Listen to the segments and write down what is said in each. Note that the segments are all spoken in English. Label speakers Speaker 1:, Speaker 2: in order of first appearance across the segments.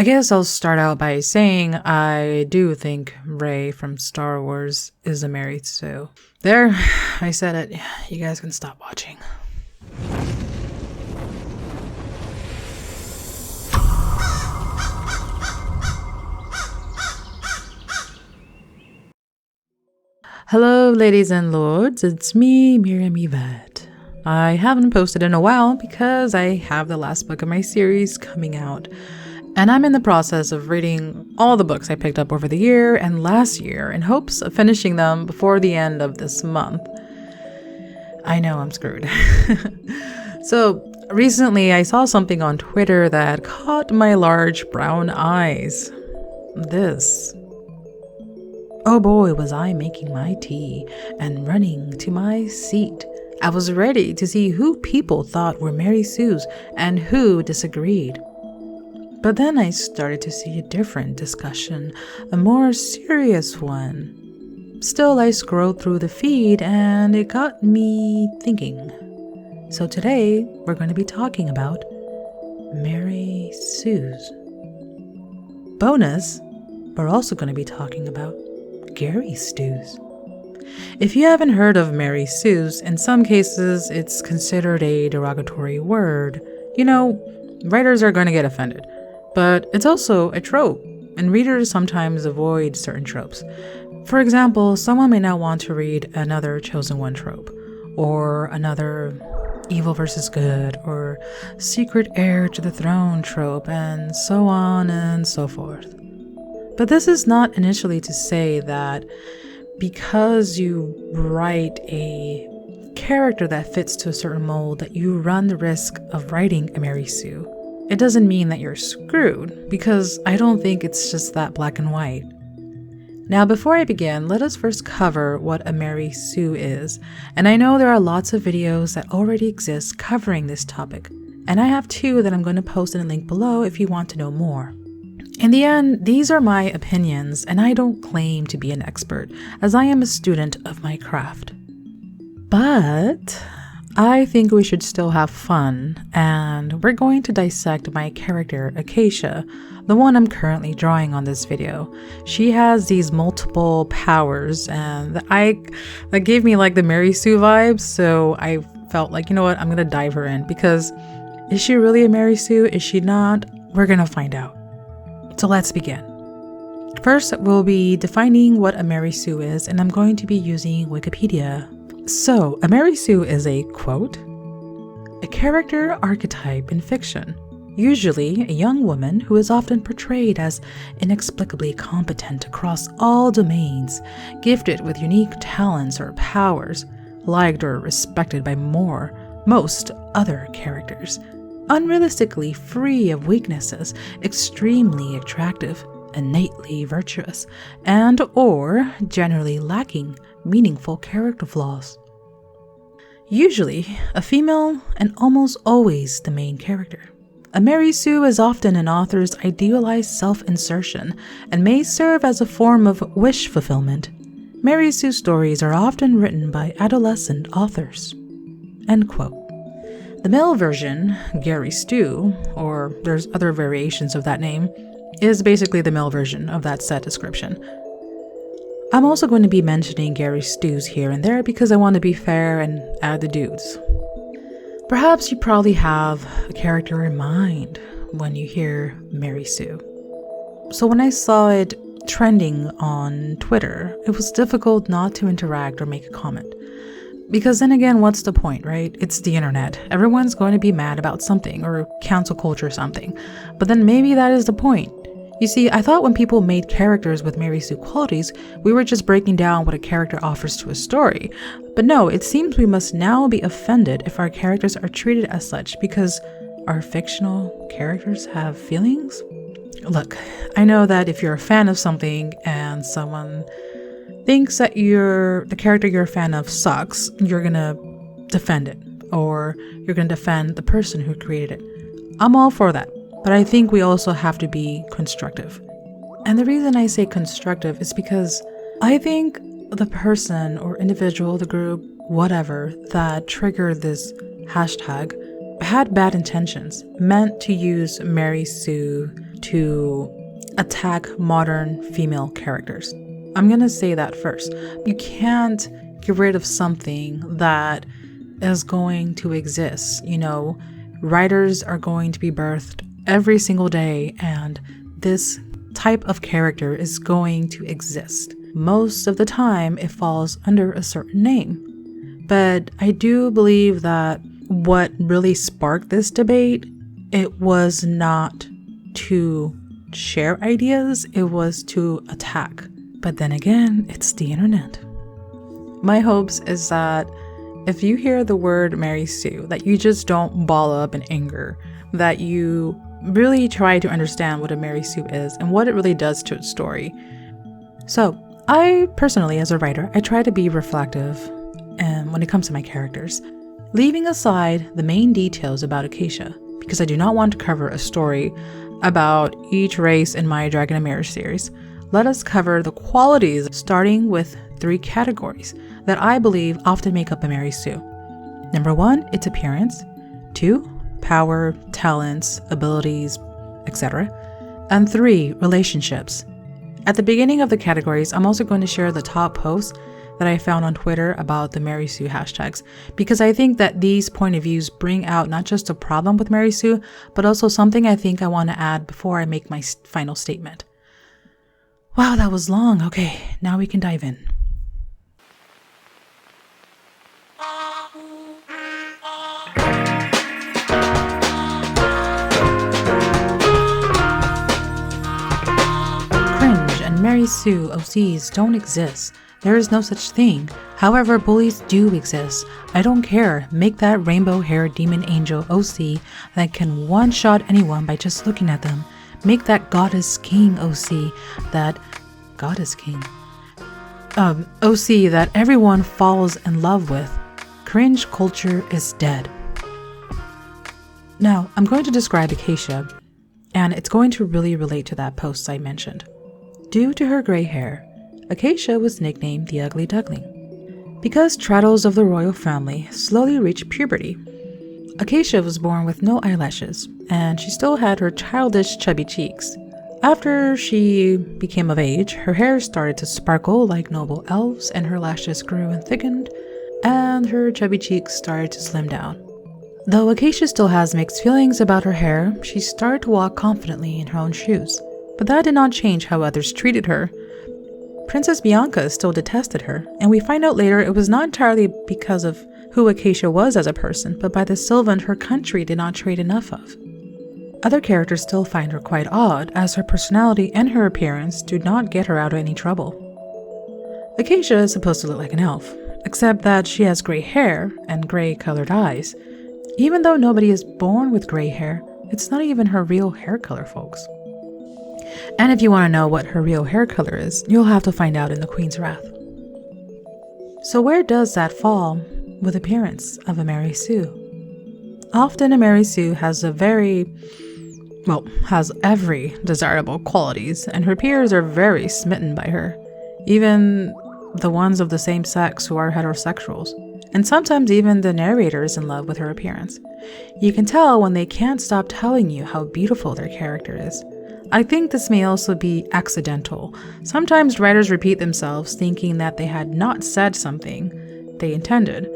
Speaker 1: I guess I'll start out by saying I do think Rey from Star Wars is a Mary Sue. There, I said it. You guys can stop watching. Hello, ladies and lords. It's me, Miriam Yvette. I haven't posted in a while because I have the last book of my series coming out. And I'm in the process of reading all the books I picked up over the year and last year in hopes of finishing them before the end of this month. I know I'm screwed. So recently I saw something on Twitter that caught my large brown eyes. This. Oh boy, was I making my tea and running to my seat. I was ready to see who people thought were Mary Sues and who disagreed. But then I started to see a different discussion, a more serious one. Still, I scrolled through the feed and it got me thinking. So today, we're going to be talking about Mary Sues. Bonus, we're also going to be talking about Gary Stews. If you haven't heard of Mary Sues, in some cases it's considered a derogatory word. You know, writers are going to get offended. But it's also a trope, and readers sometimes avoid certain tropes. For example, someone may not want to read another Chosen One trope, or another evil versus good, or secret heir to the throne trope, and so on and so forth. But this is not initially to say that because you write a character that fits to a certain mold that you run the risk of writing a Mary Sue. It doesn't mean that you're screwed, because I don't think it's just that black and white. Now, before I begin, let us first cover what a Mary Sue is. And I know there are lots of videos that already exist covering this topic, and I have 2 that I'm going to post in a link below if you want to know more. In the end, these are my opinions, and I don't claim to be an expert, as I am a student of my craft. But I think we should still have fun, and we're going to dissect my character, Acacia, the one I'm currently drawing on this video. She has these multiple powers, and that gave me like the Mary Sue vibes, so I felt like, you know what, I'm gonna dive her in, because is she really a Mary Sue? Is she not? We're gonna find out. So let's begin. First, we'll be defining what a Mary Sue is, and I'm going to be using Wikipedia. So, a Mary Sue is a, quote, a character archetype in fiction, usually a young woman who is often portrayed as inexplicably competent across all domains, gifted with unique talents or powers, liked or respected by most other characters, unrealistically free of weaknesses, extremely attractive, innately virtuous, and or generally lacking meaningful character flaws. Usually a female and almost always the main character. A Mary Sue is often an author's idealized self-insertion and may serve as a form of wish fulfillment. Mary Sue stories are often written by adolescent authors. End quote. The male version, Gary Stew, or there's other variations of that name, is basically the male version of that set description. I'm also going to be mentioning Gary Stews here and there because I want to be fair and add the dudes. Perhaps you probably have a character in mind when you hear Mary Sue. So when I saw it trending on Twitter, it was difficult not to interact or make a comment. Because then again, what's the point, right? It's the internet. Everyone's going to be mad about something or cancel culture or something. But then maybe that is the point. You see, I thought when people made characters with Mary Sue qualities, we were just breaking down what a character offers to a story. But no, it seems we must now be offended if our characters are treated as such because our fictional characters have feelings? Look, I know that if you're a fan of something and someone thinks that the character you're a fan of sucks, you're gonna defend it, or you're gonna defend the person who created it. I'm all for that, but I think we also have to be constructive. And the reason I say constructive is because I think the person or individual, the group, whatever, that triggered this hashtag had bad intentions, meant to use Mary Sue to attack modern female characters. I'm going to say that first. You can't get rid of something that is going to exist. Writers are going to be birthed every single day, and this type of character is going to exist. Most of the time, it falls under a certain name. But I do believe that what really sparked this debate, it was not to share ideas, it was to attack. But then again, it's the internet. My hopes is that if you hear the word Mary Sue, that you just don't ball up in anger, that you really try to understand what a Mary Sue is and what it really does to its story. So, I personally, as a writer, I try to be reflective when it comes to my characters, leaving aside the main details about Acacia, because I do not want to cover a story about each race in my Dragon and Mirror series. Let us cover the qualities, starting with 3 categories that I believe often make up a Mary Sue. Number 1, its appearance. 2, power, talents, abilities, etc. And 3, relationships. At the beginning of the categories, I'm also going to share the top posts that I found on Twitter about the Mary Sue hashtags, because I think that these point of views bring out not just a problem with Mary Sue, but also something I think I want to add before I make my final statement. Wow, that was long. Okay, now we can dive in. Cringe and Mary Sue OCs don't exist. There is no such thing. However, bullies do exist. I don't care. Make that rainbow-haired demon angel OC that can one-shot anyone by just looking at them. Make that goddess king OC that... goddess king? OC that everyone falls in love with. Cringe culture is dead. Now, I'm going to describe Acacia, and it's going to really relate to that post I mentioned. Due to her gray hair, Acacia was nicknamed the Ugly Duckling. Because Traddles of the royal family slowly reached puberty, Acacia was born with no eyelashes, and she still had her childish chubby cheeks. After she became of age, her hair started to sparkle like noble elves, and her lashes grew and thickened, and her chubby cheeks started to slim down. Though Acacia still has mixed feelings about her hair, she started to walk confidently in her own shoes. But that did not change how others treated her. Princess Bianca still detested her, and we find out later it was not entirely because of who Acacia was as a person, but by the Sylvan her country did not trade enough of. Other characters still find her quite odd, as her personality and her appearance do not get her out of any trouble. Acacia is supposed to look like an elf, except that she has gray hair and gray-colored eyes. Even though nobody is born with gray hair, it's not even her real hair color, folks. And if you want to know what her real hair color is, you'll have to find out in the Queen's Wrath. So where does that fall with appearance of a Mary Sue? Often a Mary Sue has every desirable qualities, and her peers are very smitten by her, even the ones of the same sex who are heterosexuals. And sometimes even the narrator is in love with her appearance. You can tell when they can't stop telling you how beautiful their character is. I think this may also be accidental. Sometimes writers repeat themselves thinking that they had not said something they intended.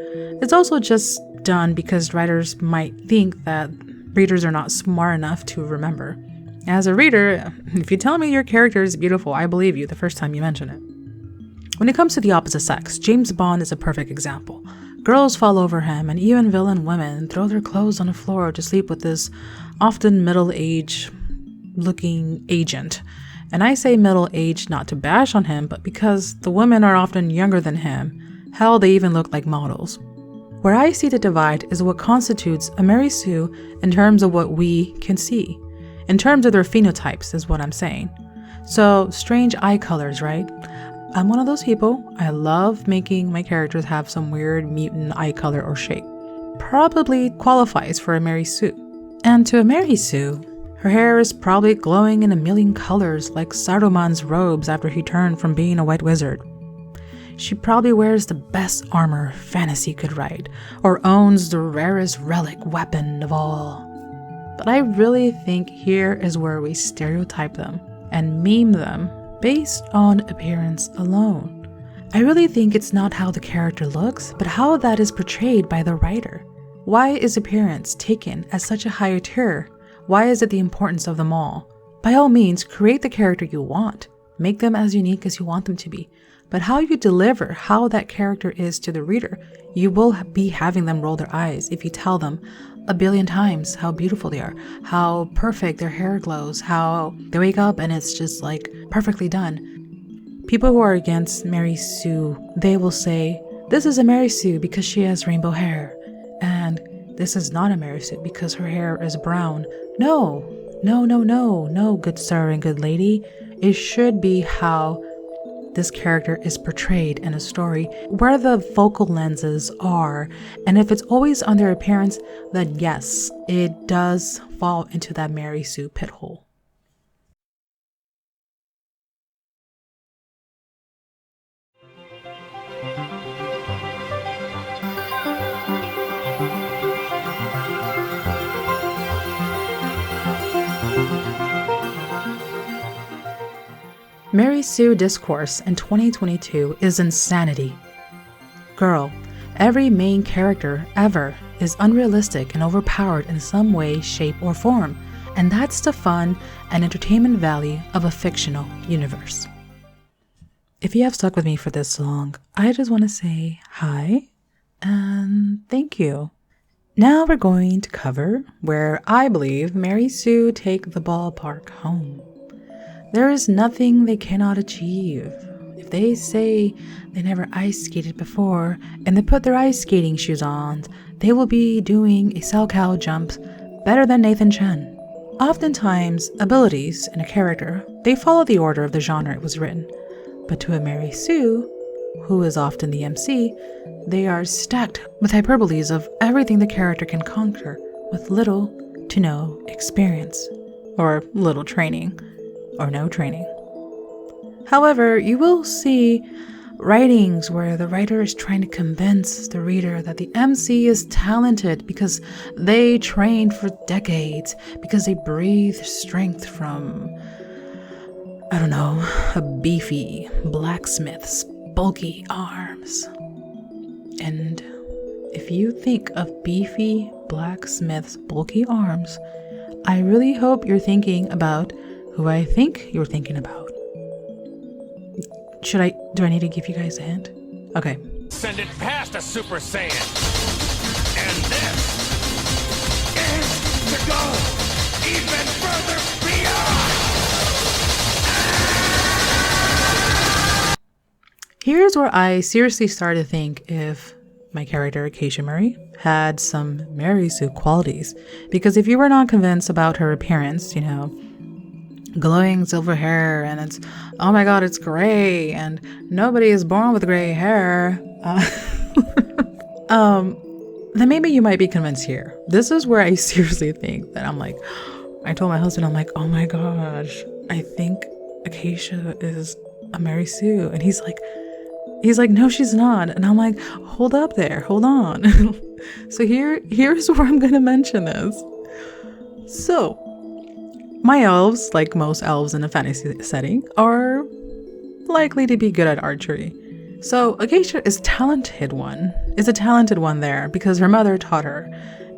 Speaker 1: It's also just done because writers might think that readers are not smart enough to remember. As a reader, if you tell me your character is beautiful, I believe you the first time you mention it. When it comes to the opposite sex, James Bond is a perfect example. Girls fall over him, and even villain women throw their clothes on the floor to sleep with this often middle-aged looking agent. And I say middle-aged not to bash on him, but because the women are often younger than him. Hell, they even look like models. Where I see the divide is what constitutes a Mary Sue in terms of what we can see. In terms of their phenotypes is what I'm saying. So, strange eye colors, right? I'm one of those people. I love making my characters have some weird mutant eye color or shape. Probably qualifies for a Mary Sue. And to a Mary Sue, her hair is probably glowing in a million colors like Saruman's robes after he turned from being a white wizard. She probably wears the best armor fantasy could write, or owns the rarest relic weapon of all. But I really think here is where we stereotype them and meme them based on appearance alone. I really think it's not how the character looks, but how that is portrayed by the writer. Why is appearance taken as such a higher tier? Why is it the importance of them all? By all means, create the character you want. Make them as unique as you want them to be. But how you deliver how that character is to the reader, you will be having them roll their eyes if you tell them a billion times how beautiful they are, how perfect their hair glows, how they wake up and it's just like perfectly done. People who are against Mary Sue, they will say, this is a Mary Sue because she has rainbow hair. And this is not a Mary Sue because her hair is brown. No, good sir and good lady. It should be how this character is portrayed in a story, where the focal lenses are. And if it's always on their appearance, then yes, it does fall into that Mary Sue pit hole. Mary Sue discourse in 2022 is insanity. Girl, every main character ever is unrealistic and overpowered in some way, shape, or form, and that's the fun and entertainment value of a fictional universe. If you have stuck with me for this long, I just want to say hi and thank you. Now we're going to cover where I believe Mary Sue take the ballpark home. There is nothing they cannot achieve. If they say they never ice skated before and they put their ice skating shoes on, they will be doing a Salchow jump better than Nathan Chen. Oftentimes, abilities in a character, they follow the order of the genre it was written. But to a Mary Sue, who is often the MC, they are stacked with hyperboles of everything the character can conquer with little to no experience, or little training. Or no training. However, you will see writings where the writer is trying to convince the reader that the MC is talented because they trained for decades, because they breathe strength from, I don't know, a beefy blacksmith's bulky arms. And if you think of beefy blacksmith's bulky arms, I really hope you're thinking about who I think you're thinking about. Do I need to give you guys a hint? Okay.
Speaker 2: Send it past a Super Saiyan. And this is to go even further beyond.
Speaker 1: Here's where I seriously started to think if my character, Acacia Murray, had some Mary Sue qualities. Because if you were not convinced about her appearance, glowing silver hair and it's, oh my god, it's gray and nobody is born with gray hair, then maybe you might be convinced here. This is where I seriously think that I told my husband, I'm like, oh my gosh, I think Acacia is a Mary Sue. And he's like, no, she's not. And I'm like, hold up there, hold on. So here's where I'm gonna mention this. So my elves, like most elves in a fantasy setting, are likely to be good at archery. So Acacia is a talented one there because her mother taught her.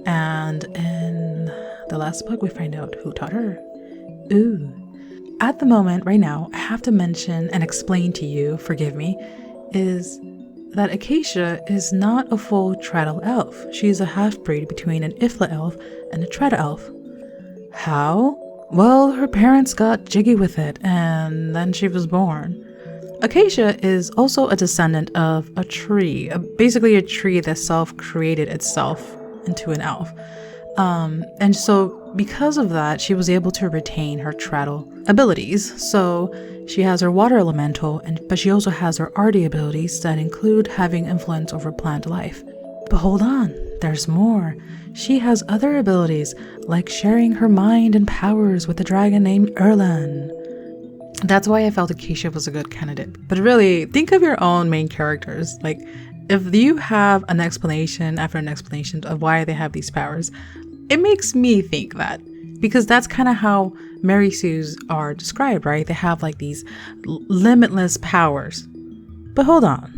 Speaker 1: And in the last book, we find out who taught her. Ooh. At the moment, right now, I have to mention and explain to you, forgive me, is that Acacia is not a full Treadle elf. She's a half-breed between an Ifla elf and a Treadle elf. How? Well, her parents got jiggy with it, and then she was born. Acacia is also a descendant of a tree, basically a tree that self-created itself into an elf. And so because of that, she was able to retain her Treadle abilities. So she has her water elemental, but she also has her arty abilities that include having influence over plant life. But hold on, there's more. She has other abilities, like sharing her mind and powers with a dragon named Erlan. That's why I felt Acacia was a good candidate. But really, think of your own main characters. Like, if you have an explanation after an explanation of why they have these powers, It makes me think that, because that's kind of how Mary Sue's are described, right? They have like these limitless powers. But hold on.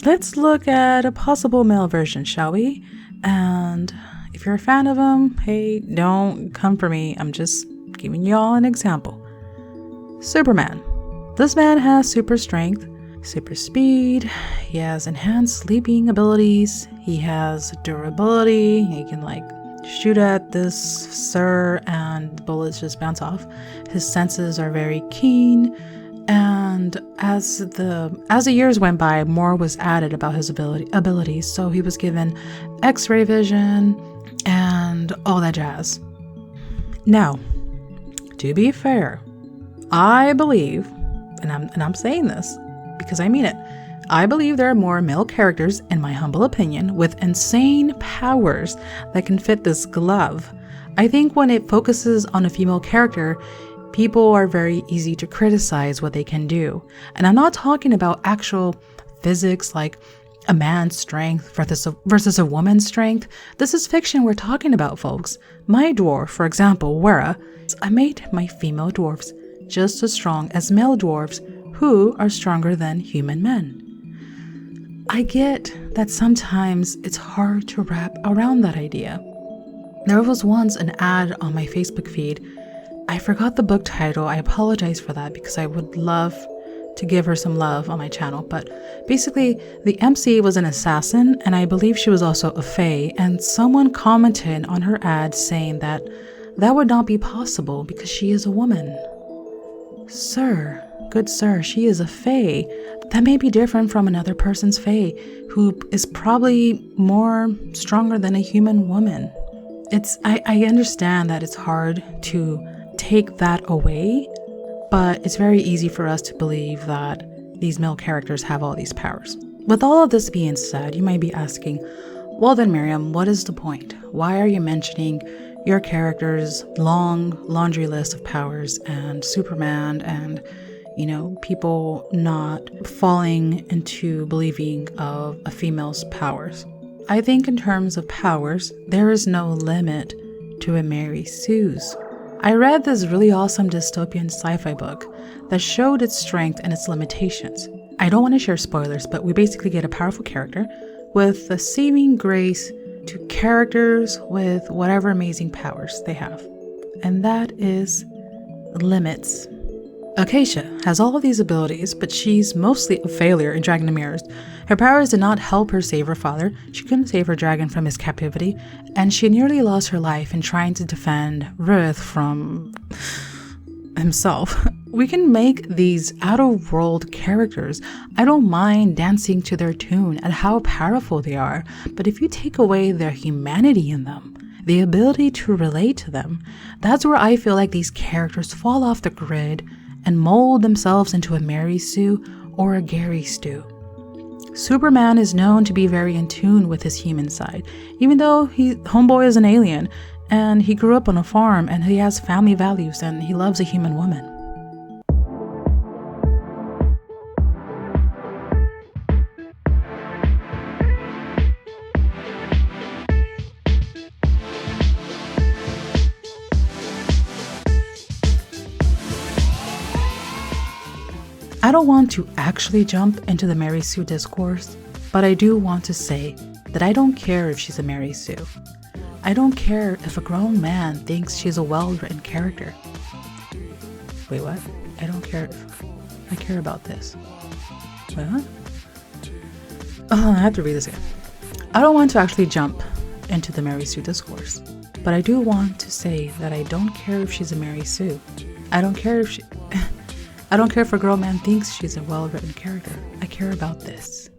Speaker 1: Let's look at a possible male version, shall we? And if you're a fan of him, hey, don't come for me. I'm just giving y'all an example. Superman. This man has super strength, super speed. He has enhanced sleeping abilities. He has durability. He can shoot at this sir and bullets just bounce off. His senses are very keen. And as the years went by, more was added about his abilities. So he was given X-ray vision and all that jazz. Now, to be fair, I believe, and I'm saying this because I mean it, I believe there are more male characters, in my humble opinion, with insane powers that can fit this glove. I think when it focuses on a female character, people are very easy to criticize what they can do. And I'm not talking about actual physics like a man's strength versus a woman's strength. This is fiction we're talking about, folks. My dwarf, for example, Wera, I made my female dwarves just as strong as male dwarves who are stronger than human men. I get that sometimes it's hard to wrap around that idea. There was once an ad on my Facebook feed. I forgot the book title. I apologize for that because I would love to give her some love on my channel. But basically, the MC was an assassin, and I believe she was also a fae. And someone commented on her ad saying that would not be possible because she is a woman. Sir, good sir, she is a fae. That may be different from another person's fae, who is probably more stronger than a human woman. I understand that it's hard to take that away, but it's very easy for us to believe that these male characters have all these powers. With all of this being said, you might be asking, well then Miriam, what is the point? Why are you mentioning your character's long laundry list of powers and Superman and, people not falling into believing of a female's powers? I think in terms of powers, there is no limit to a Mary Sue's. I read this really awesome dystopian sci-fi book that showed its strength and its limitations. I don't want to share spoilers, but we basically get a powerful character with a saving grace to characters with whatever amazing powers they have. And that is limits. Acacia has all of these abilities, but she's mostly a failure in Dragon of Mirrors. Her powers did not help her save her father. She couldn't save her dragon from his captivity, and she nearly lost her life in trying to defend Ruth from himself. We can make these out-of-world characters. I don't mind dancing to their tune and how powerful they are, but if you take away their humanity in them, the ability to relate to them, that's where I feel like these characters fall off the grid and mold themselves into a Mary Sue or a Gary Stu. Superman is known to be very in tune with his human side, even though homeboy is an alien and he grew up on a farm and he has family values and he loves a human woman. I don't want to actually jump into the Mary Sue discourse, but I do want to say that I don't care if she's a Mary Sue. I don't care if a grown man thinks she's a well-written character. Wait, what? I don't care if I care about this. Wait, what? Oh, I have to read this again. I don't want to actually jump into the Mary Sue discourse, but I do want to say that I don't care if she's a Mary Sue. I don't care if a grown man thinks she's a well-written character. I care about this.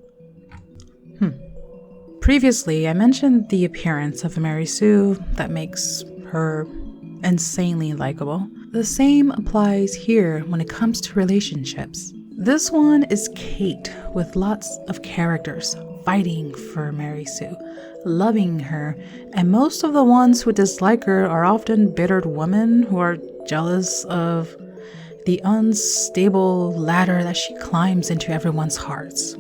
Speaker 1: Previously, I mentioned the appearance of a Mary Sue that makes her insanely likable. The same applies here when it comes to relationships. This one is Kate with lots of characters fighting for Mary Sue, loving her, and most of the ones who dislike her are often bittered women who are jealous of the unstable ladder that she climbs into everyone's hearts.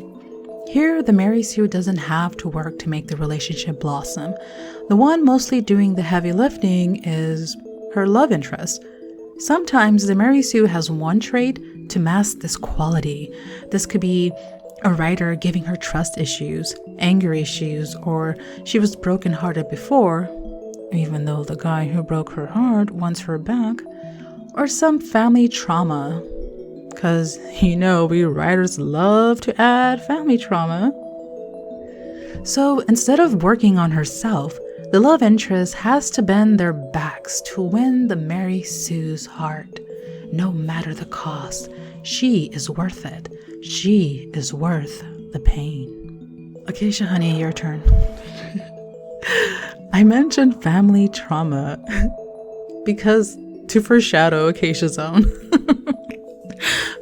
Speaker 1: Here, the Mary Sue doesn't have to work to make the relationship blossom. The one mostly doing the heavy lifting is her love interest. Sometimes the Mary Sue has one trait to mask this quality. This could be a writer giving her trust issues, anger issues, or she was brokenhearted before, even though the guy who broke her heart wants her back, or some family trauma. Because, we writers love to add family trauma. So instead of working on herself, the love interest has to bend their backs to win the Mary Sue's heart. No matter the cost, she is worth it. She is worth the pain. Acacia, honey, your turn. I mentioned family trauma because to foreshadow Acacia's own.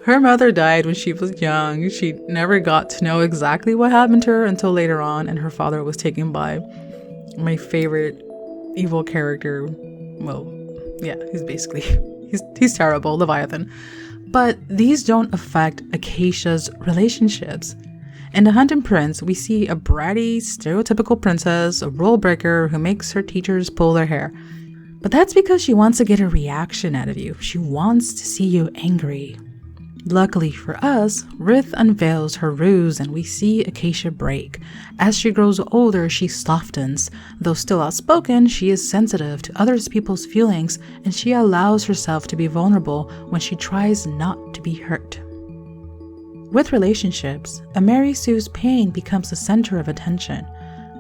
Speaker 1: Her mother died when she was young. She never got to know exactly what happened to her until later on, and her father was taken by my favorite evil character. Well, yeah, he's terrible, Leviathan. But these don't affect Acacia's relationships. In The Hunted Prince, we see a bratty, stereotypical princess, a rule breaker who makes her teachers pull their hair. But that's because she wants to get a reaction out of you. She wants to see you angry. Luckily for us, Rith unveils her ruse and we see Acacia break. As she grows older, she softens. Though still outspoken, she is sensitive to other people's feelings and she allows herself to be vulnerable when she tries not to be hurt. With relationships, a Mary Sue's pain becomes the center of attention.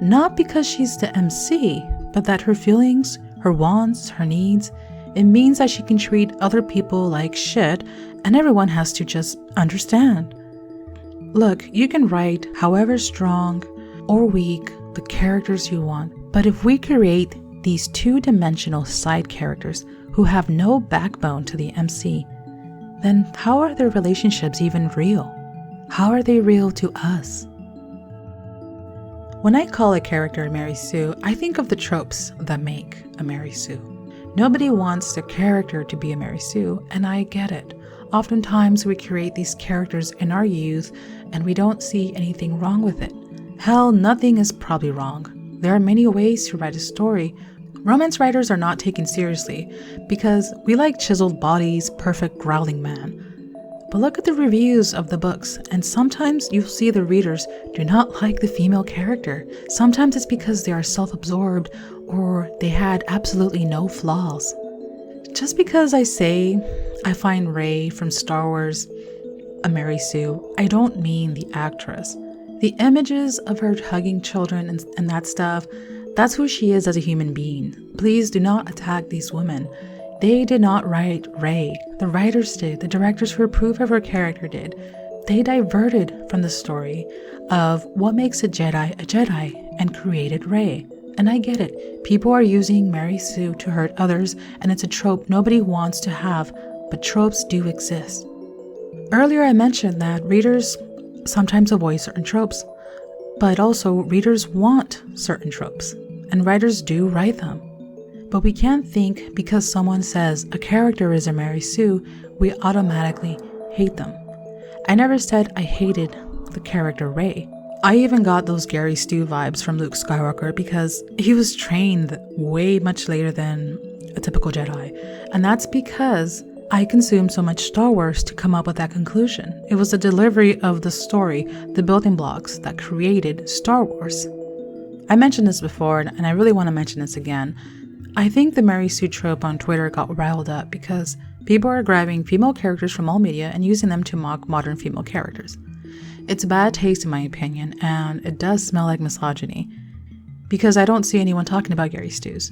Speaker 1: Not because she's the MC, but that her feelings, her wants, her needs, it means that she can treat other people like shit and everyone has to just understand. Look, you can write however strong or weak the characters you want, but if we create these two-dimensional side characters who have no backbone to the MC, then how are their relationships even real? How are they real to us? When I call a character a Mary Sue, I think of the tropes that make a Mary Sue. Nobody wants their character to be a Mary Sue, and I get it. Oftentimes we create these characters in our youth and we don't see anything wrong with it. Hell, nothing is probably wrong. There are many ways to write a story. Romance writers are not taken seriously because we like chiseled bodies, perfect growling man. But look at the reviews of the books, and sometimes you'll see the readers do not like the female character. Sometimes it's because they are self-absorbed or they had absolutely no flaws. Just because I say I find Rey from Star Wars a Mary Sue, I don't mean the actress. The images of her hugging children and that stuff, that's who she is as a human being. Please do not attack these women. They did not write Rey. The writers did. The directors who approve of her character did. They diverted from the story of what makes a Jedi and created Rey. And I get it. People are using Mary Sue to hurt others, and it's a trope nobody wants to have, but tropes do exist. Earlier I mentioned that readers sometimes avoid certain tropes, but also readers want certain tropes, and writers do write them. But we can't think because someone says a character is a Mary Sue, we automatically hate them. I never said I hated the character Rey. I even got those Gary Stu vibes from Luke Skywalker because he was trained way much later than a typical Jedi. And that's because I consumed so much Star Wars to come up with that conclusion. It was the delivery of the story, the building blocks that created Star Wars. I mentioned this before and I really want to mention this again. I think the Mary Sue trope on Twitter got riled up because people are grabbing female characters from all media and using them to mock modern female characters. It's bad taste in my opinion, and it does smell like misogyny because I don't see anyone talking about Gary Stews.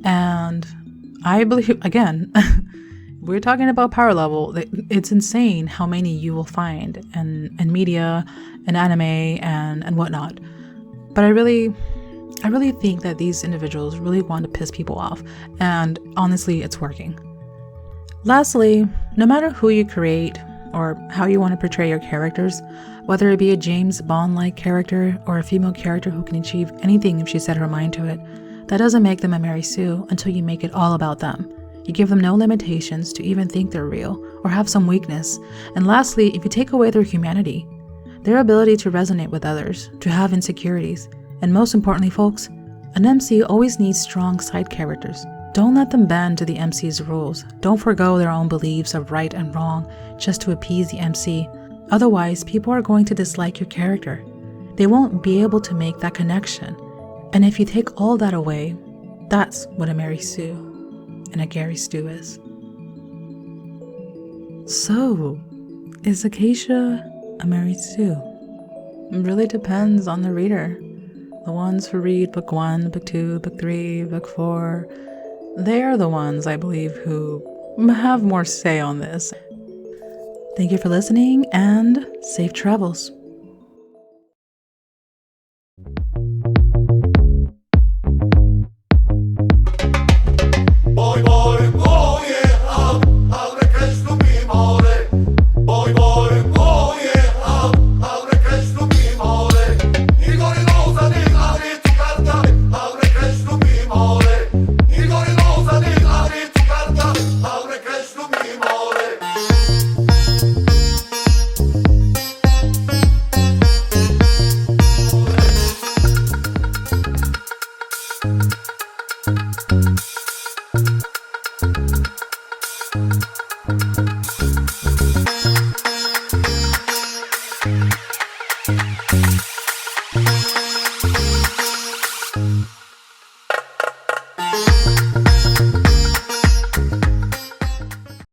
Speaker 1: And I believe, again, we're talking about power level. It's insane how many you will find in media and anime and whatnot. But I really think that these individuals really want to piss people off, and honestly, it's working. Lastly, no matter who you create or how you want to portray your characters, whether it be a James Bond-like character or a female character who can achieve anything if she set her mind to it, that doesn't make them a Mary Sue until you make it all about them. You give them no limitations to even think they're real or have some weakness. And lastly, if you take away their humanity, their ability to resonate with others, to have insecurities, and most importantly, folks, an MC always needs strong side characters. Don't let them bend to the MC's rules. Don't forgo their own beliefs of right and wrong just to appease the MC. Otherwise, people are going to dislike your character. They won't be able to make that connection. And if you take all that away, that's what a Mary Sue and a Gary Stu is. So, is Acacia a Mary Sue? It really depends on the reader. The ones who read book 1, book 2, book 3, book 4, they are the ones, I believe, who have more say on this. Thank you for listening and safe travels.